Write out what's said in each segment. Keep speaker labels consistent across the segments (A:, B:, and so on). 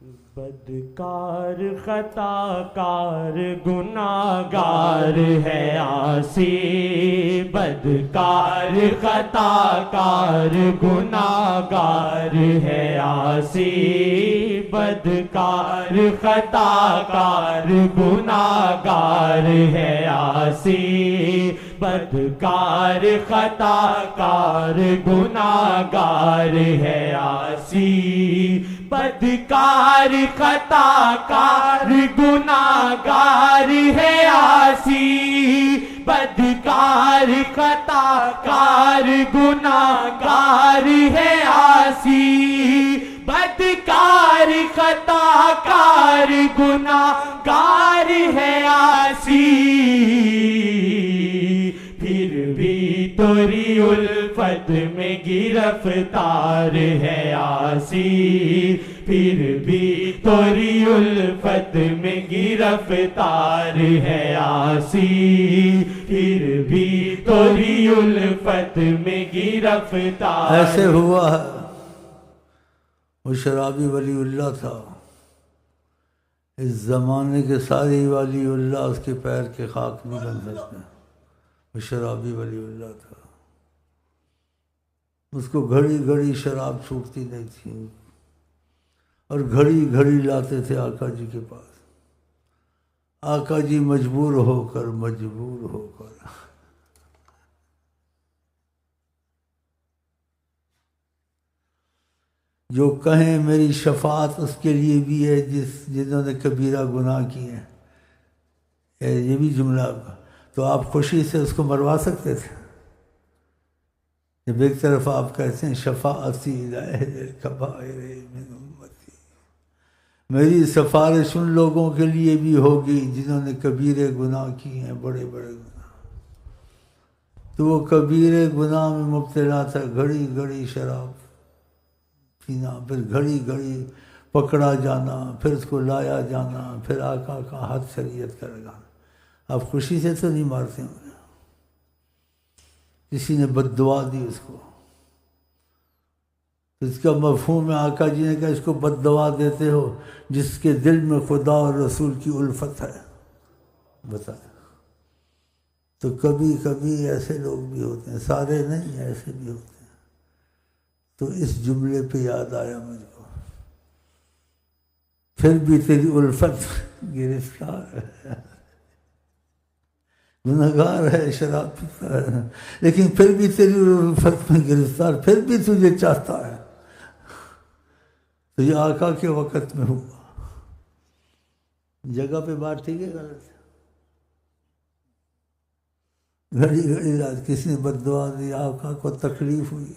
A: بدکار خطا کار گناہگار ہے عاصی، بدکار خطا کار گناہگار ہے عاصی، بدکار خطا کار گناہگار ہے عاصی، بدکار خطا کار گناہگار ہے عاصی، بدکار خطا کار گناہگار ہے عاصی، بدکار خطا کار گناہگار ہے عاصی، بدکار خطا کار گناہگار ہے عاصی، پھر بھی تیری الفت میں گرفتار ہے عاصی، پھر بھی تیری الفت میں گرفتار ہے عاصی، پھر بھی تیری الفت میں گرفتار۔
B: ایسے ہوا ہے، وہ شرابی ولی اللہ تھا، اس زمانے کے سارے ولی اللہ اس کے پیر کے خاک نہیں بن سکتے، وہ شرابی ولی اللہ تھا، اس کو گھڑی گھڑی شراب چھوٹتی نہیں تھی، اور گھڑی گھڑی لاتے تھے آقا جی کے پاس، آقا جی مجبور ہو کر جو کہیں میری شفاعت اس کے لیے بھی ہے جنہوں نے کبیرہ گناہ کیے ہیں، یہ بھی جملہ، تو آپ خوشی سے اس کو مروا سکتے تھے؟ جب ایک طرف آپ کہتے ہیں شفاعتی لأہل الکبائر من امتی، میری سفارش ان لوگوں کے لیے بھی ہوگی جنہوں نے کبیرے گناہ کیے ہیں، بڑے بڑے گناہ، تو وہ کبیرے گناہ میں مبتلا تھا، گھڑی گھڑی شراب پینا، پھر گھڑی گھڑی پکڑا جانا، پھر اس کو لایا جانا، پھر آقا کا حد شریعت کا لگانا۔ آپ خوشی سے تو نہیں مارتے ہوں، کسی نے بد دعا دی اس کو، اس کا مفہوم ہے، آقا جی نے کہا اس کو بد دعا دیتے ہو جس کے دل میں خدا اور رسول کی الفت ہے، بتائیں۔ تو کبھی کبھی ایسے لوگ بھی ہوتے ہیں، سارے نہیں، ایسے بھی ہوتے ہیں۔ تو اس جملے پہ یاد آیا مجھ کو، پھر بھی تیری الفت گرفتار ہے، گنہگار ہے، شراب پیتا ہے، لیکن پھر بھی تیری الفت میں گرفتار، پھر بھی تجھے چاہتا ہے۔ تو یہ آقا کے وقت میں ہوا، جگہ پہ بات ٹھیک ہے غلط ہے؟ گھڑی گھڑی رات کسی نے بد دعا دی، آقا کو تکلیف ہوئی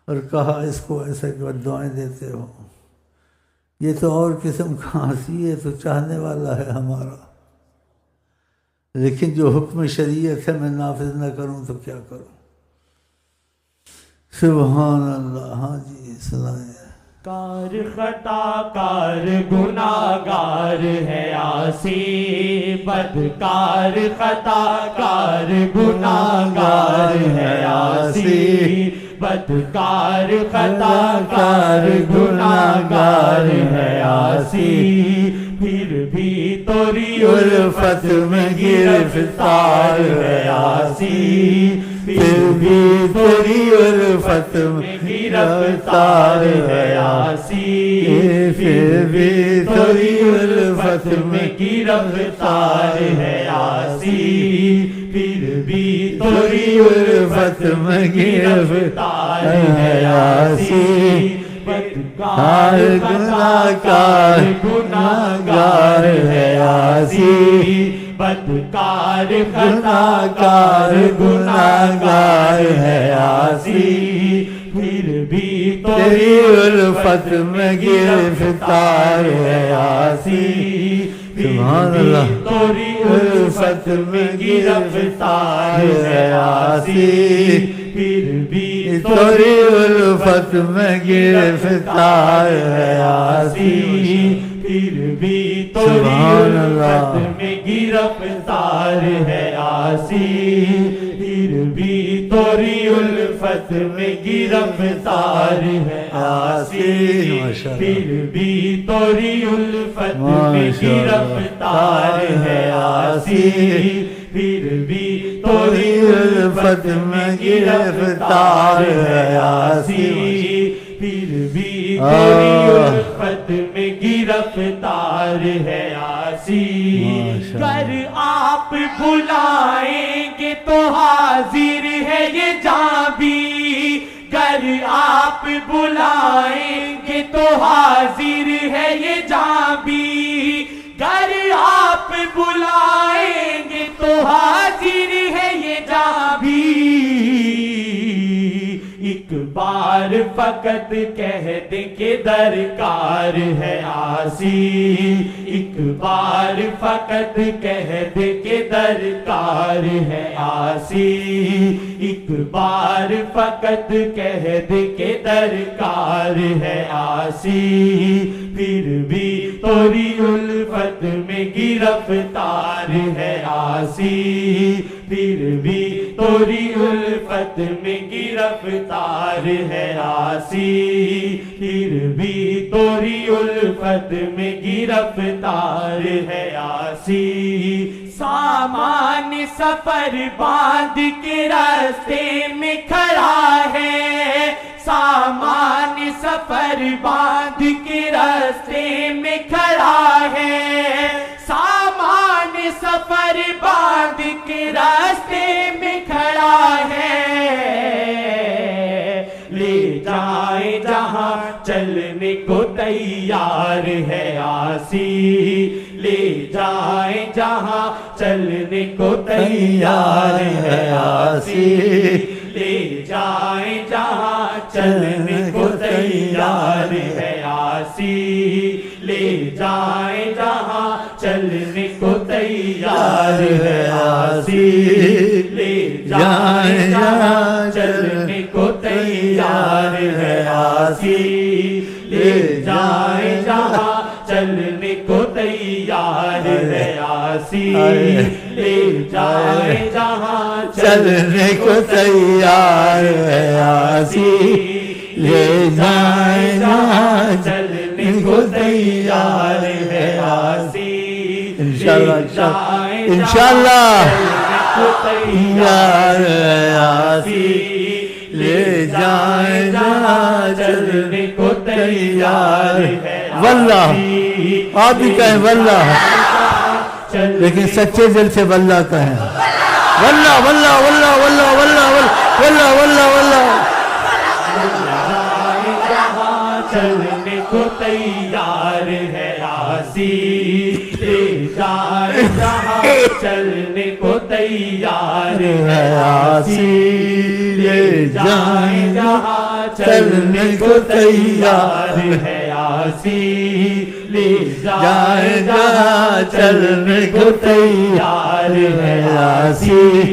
B: اور کہا اس کو ایسے بد دعائیں دیتے ہو، یہ تو اور قسم کا ہنسی ہے، تو چاہنے والا ہے ہمارا، لیکن جو حکم شریعت ہے میں نافذ نہ کروں تو کیا کروں؟ سبحان اللہ۔ ہاں جی سنائیں۔
A: کار خطا کار گناہگار ہے عاصی، بدکار خطا کار گناہگار ہے عاصی، بدکار خطا کار گناہگار ہے عاصی، پھر بھی تیری الفت میں گرفتار ہے عاصی، پھر بھی تیری الفت میں گرفتار ہے عاصی، پھر بھی تیری الفت میں گرفتار ہے عاصی، پھر بھی تیری الفت میں گرفتار ہے عاصی، بدکار خطا کار گناہگار ہے عاصی، بدکار خطا کار گناہگار ہے عاصی، پھر بھی تیری الفت میں گرفتار ہے عاصی،
B: سبحان اللہ۔
A: تیری الفت میں گرفتار ہے عاصی، پھر بھی
B: تیری الفت میں گرفتار ہے عاصی،
A: پھر بھی تیری الفت میں گرفتار ہے عاصی، پھر بھی تیری الفت الفت میں گرفتار ہے یاسین، پھر بھی توری الفت میں گرفتار ہے یاسین، پھر بھی توری الفت میں گرفتار ہے یاسین، پھر بھی توری الفت میں گرفتار ہے یاسین، گر آپ بلائیں گے تو حاضر ہے یہ جاں بھی، گر آپ بلائیں گے تو حاضر ہے یہ جاں بھی، گر آپ بلائیں گے تو حاضر ہے یہ جاں بھی، ایک بار فقط کہہ دے کہ درکار ہے یاسین، ایک بار فقط کہہ دے کہ درکار ہے یاسین، ایک بار فقط کہہ دے کہ درکار ہے یاسین، پھر بھی توری الفت میں گرفتار ہے یاسین، پھر بھی توری الفت میں گرفتار ہے یاسین، پھر بھی توری الفت میں گرفتار ہے یاسین، سامان سفر باندھ کے راستے میں کھڑا ہے، سامان سفر باندھ کے راستے میں کھڑا ہے، سامان سفر باندھ کے راستے میں کھڑا ہے، لے جائے جہاں چلنے کو تیار ہے یاسین، لے جائے جہاں چلنے کو تیار ہے یاسین، لے جائے جہاں چلنے کو تیار ہے یاسین، لے جائے جہاں چلنے کو تیار ہے یاسین، لے جائے جہاں چلنے کو تیار ہے یاسین، لے جائے جہاں چلنے کو تیار ہے یاسین، لے جائے جہاں چلنے کو تیار ہے یاسین، لے جائے جہاں چلنے کو تیار ہے یاسین،
B: انشاءاللہ تیار ہے یاسین، لے جائے جہاں چلنے کو تیار ہے، واللہ آپ بھی کہیں واللہ، لیکن سچے دل سے واللہ کہیں، واللہ واللہ واللہ واللہ واللہ واللہ واللہ واللہ،
A: چلنے کو تیار ہے یاسین، لے جائے جہاں چلنے کو تیار ہے یاسین، لے جائے جہاں چلنے کو تیار ہے یاسین، لے جائے جہاں چلنے کو تیار ہے یاسین،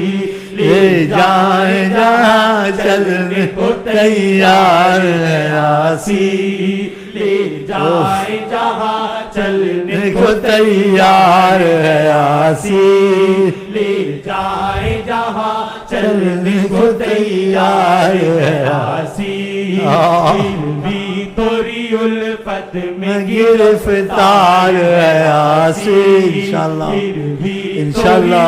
A: لے جائے جہاں چلنے کو تیار ہے یاسین، لے جائے جہاں چلنے کو تیار ہے یاسین، لے جائے جہاں چلنے کو تیار ہے یاسین، پھر بھی توری الفت میں
B: گرفتار ہے یاسین، انشاءاللہ انشاءاللہ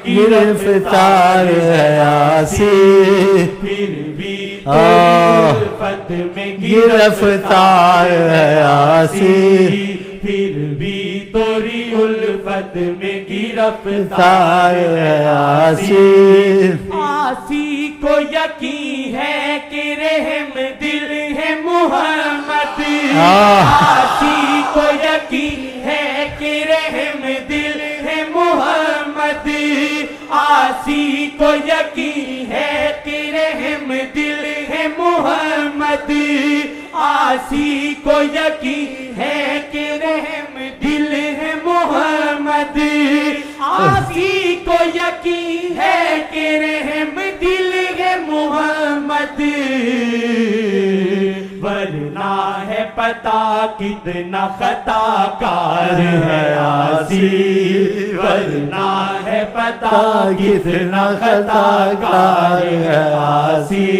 B: گرفتار ہے یاسین،
A: پھر بھی توری الفت میں
B: گرفتار ہے یاسین،
A: پھر بھی توری الفت میں
B: گرفتار ہے یاسین،
A: آسی کو یقین ہے کہ رحم دل ہے محمد، آسی کو یقین ہے کہ رحم دل ہے محمد، آسی کو یقین ہے کہ رحم دل ہے محمد، آسی کو یقین ہے کہ رحم دل ہے محمد، آسی کو یقین ہے کہ رحم دل ہے محمد، ورنہ ورنہ ہے پتا کتنا خطا کار ہے عاصی، ورنہ ہے پتا کتنا خطا کار ہے عاصی،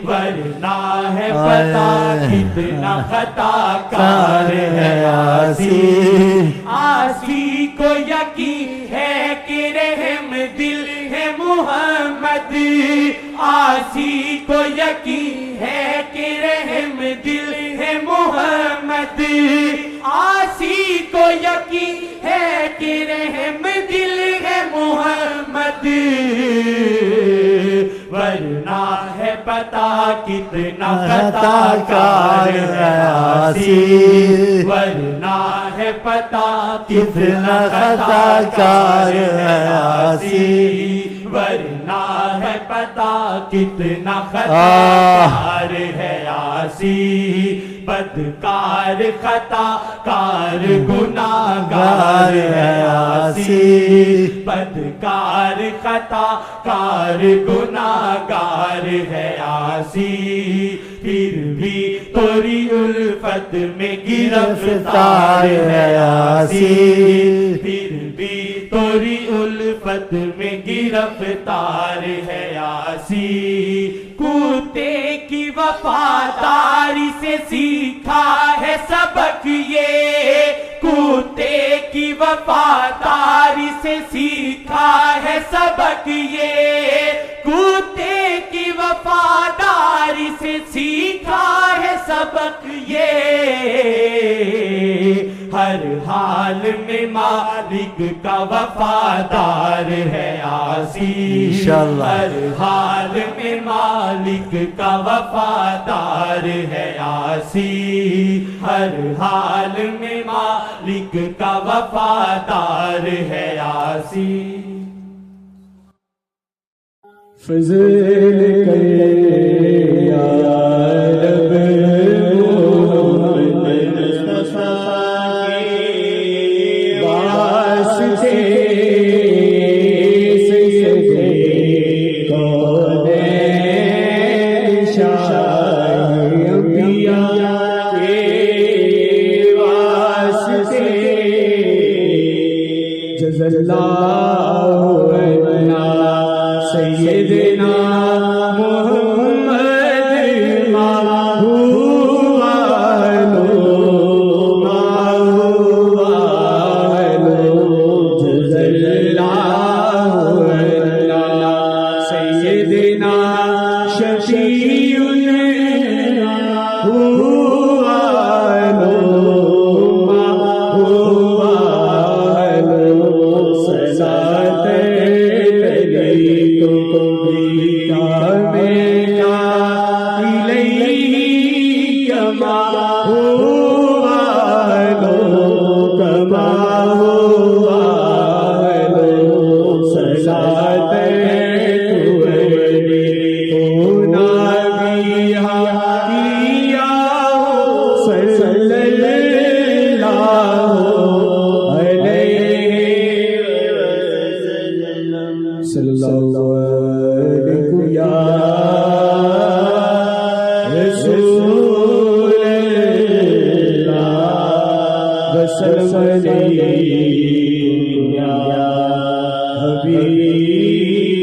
A: ورنہ ہے پتا کتنا خطا کار ہے عاصی۔ عاصی کو یقین ہے کہ رحم دل ہے محمد، عاصی کو یقین ہے کہ رحم دل ہے محمد، عاصی کو یقین ہے کہ رحم دل ہے محمد، ورنہ ہے پتا کتنا خطا کار ہے عاصی، ورنہ ہے پتا کتنا خطا کار ہے عاصی، ورنہ ہے پتا کتنا خطا کار ہے عاصی۔ بدکار خطا کار گناہگار ہے عاصی، بدکار خطا کار گناہگار ہے عاصی، پھر بھی تیری الفت میں گرفتار ہے عاصی، پھر بھی تیری الفت میں گرفتار ہے عاصی۔ کتے کی وفاداری سے سیکھا ہے سبق یہ، کتے کی وفاداری سے سیکھا ہے سبق یہ، کتے کی وفاداری سے سیکھا ہے سبق یہ، ہر حال میں مالک کا وفادار ہے عاصی، ہر حال میں مالک کا وفادار ہے عاصی، ہر حال میں مالک کا وفادار ہے عاصی۔
C: فضل کر یا رب محمد مصطفیٰ کے واسطے سجدے کونین شاہ انبیاء کے واسطے جزا اللہ عنا سیدنا محمد ما ہوا جزا اللہ عنا سیدنا شفیعنا ہوا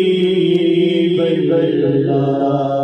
C: حبیب اللہ